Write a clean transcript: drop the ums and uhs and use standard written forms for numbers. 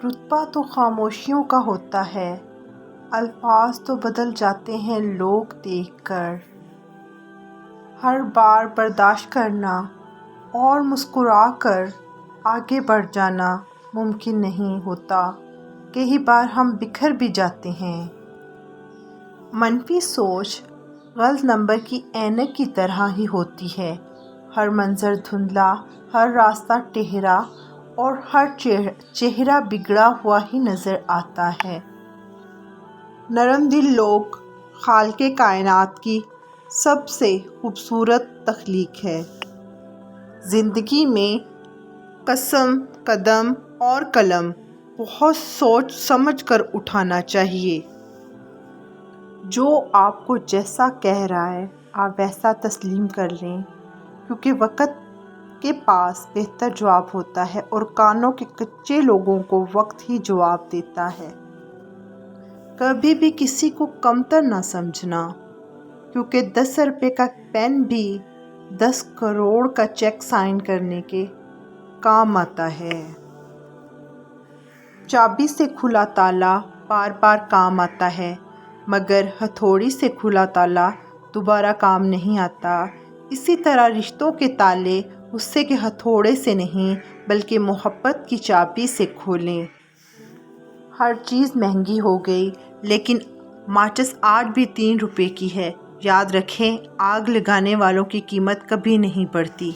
رتبہ تو خاموشیوں کا ہوتا ہے، الفاظ تو بدل جاتے ہیں لوگ دیکھ کر۔ ہر بار برداشت کرنا اور مسکرا کر آگے بڑھ جانا ممکن نہیں ہوتا، کئی بار ہم بکھر بھی جاتے ہیں۔ منفی سوچ غلط نمبر کی اینک کی طرح ہی ہوتی ہے، ہر منظر دھندلا، ہر راستہ ٹیڑھا اور ہر چہرہ بگڑا ہوا ہی نظر آتا ہے۔ نرم دل لوگ خالق کائنات کی سب سے خوبصورت تخلیق ہے۔ زندگی میں قدم اور قلم بہت سوچ سمجھ کر اٹھانا چاہیے۔ جو آپ کو جیسا کہہ رہا ہے آپ ویسا تسلیم کر لیں، کیونکہ وقت کے پاس بہتر جواب ہوتا ہے اور کانوں کے کچے لوگوں کو وقت ہی جواب دیتا ہے۔ کبھی بھی کسی کو کمتر نہ سمجھنا، کیونکہ 10 روپے کا پین بھی 10 کروڑ کا چیک سائن کرنے کے کام آتا ہے۔ چابی سے کھلا تالا بار بار کام آتا ہے، مگر ہتھوڑی سے کھلا تالا دوبارہ کام نہیں آتا۔ اسی طرح رشتوں کے تالے غصے کے ہتھوڑے سے نہیں بلکہ محبت کی چابی سے کھولیں۔ ہر چیز مہنگی ہو گئی، لیکن ماچس آج بھی 3 روپے کی ہے۔ یاد رکھیں، آگ لگانے والوں کی قیمت کبھی نہیں بڑھتی۔